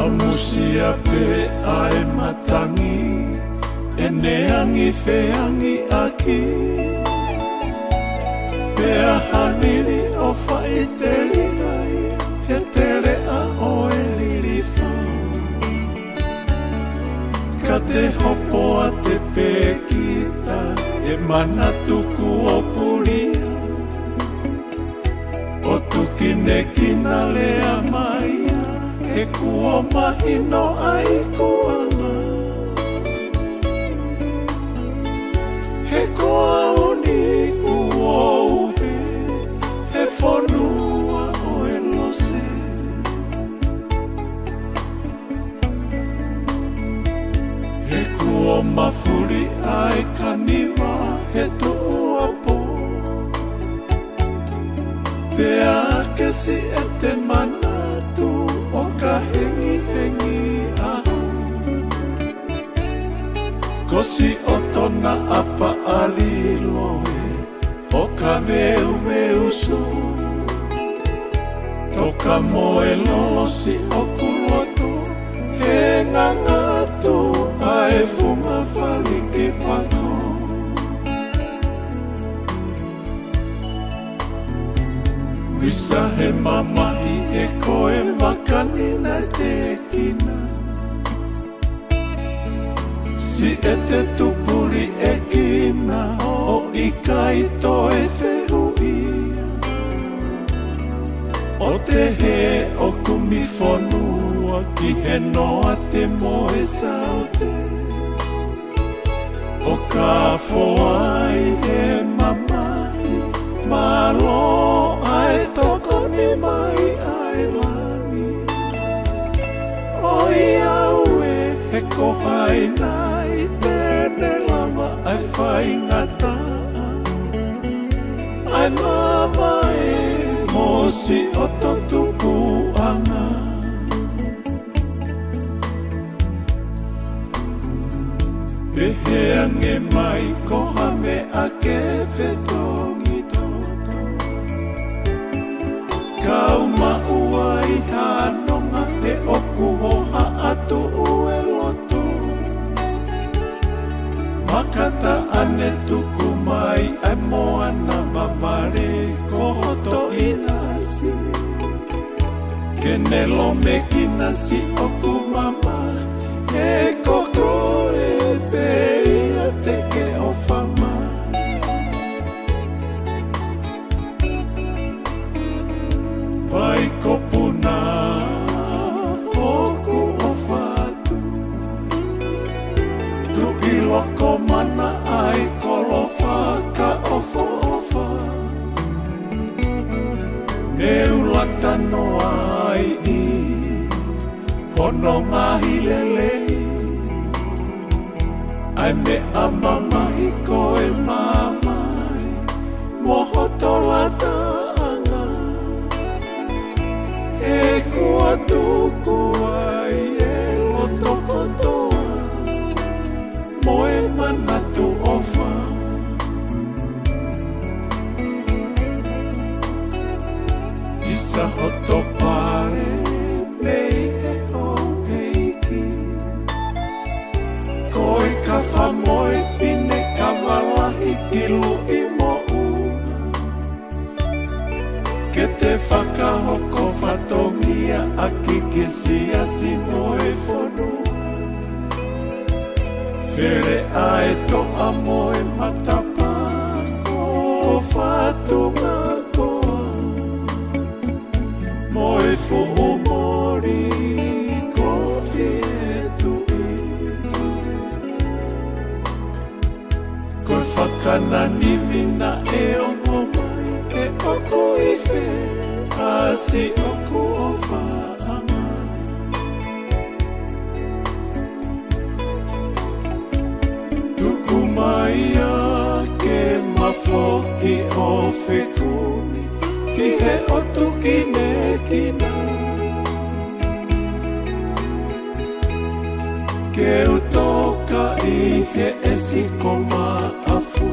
Amusia pe ae matangi e neangi feangi aki pe a haniri o whaiteri ai he tere a oe lirifa ka te hopo a te pekita e mana tuku o puria o tukine kina lea maia e kua mahino ai kuanga he koa uni kua uhe he whanua o e lose he kua mawhuri ai kaniwa he tua po pea kesi e te mana o ka hengi hengi aho kosi o tona apa aliloe o ka veu veu so toka moe lolosi o kuloto he ngangatu ae funga whali ke pako Wisa he mamahi he koe makani na te kina Si e te tupuri e kina o i kaito e wheru ia O te he o kumi whanua ki he noa te moe saute O ka whoai he mamahi malo ai toko ni mai ai lani O ia ue he kohai nai tene lama ai whai ngata Ai mama e mosi o to tupu anga Pehe ange mai koha me ake whetongi toto Kau maua i hanonga he oku hoha atu ue loto Makata ane tuku mai ai moana mamare kohoto inasi Kenelo me kinasi oku mama He koko e pei a teke o whama Vai kopuna oku o whatu Tu i loko mana ai kolo whaka ofo ofa Neu lata no ai i Hono ngahi lelei Ai me amamahi koe mamai Mohoto lata E kua tuku ai e loto kotoa Moe manatu ofa Isa hoto pare mei he o eiki Koe ka whamoe pine ka walahi kilu i mo una Ke te whakahoko whatongia a kike sia si moe whonu Where ae to a moe matapa Ko whatunga koa Moe kana nimi na e o momai e oku I whe asi oku o whaanga. Tuku mai a ke mawhoki o whekumi ki he otu ki ne kina. Ke utoka I he esi koma afu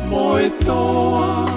mo e toa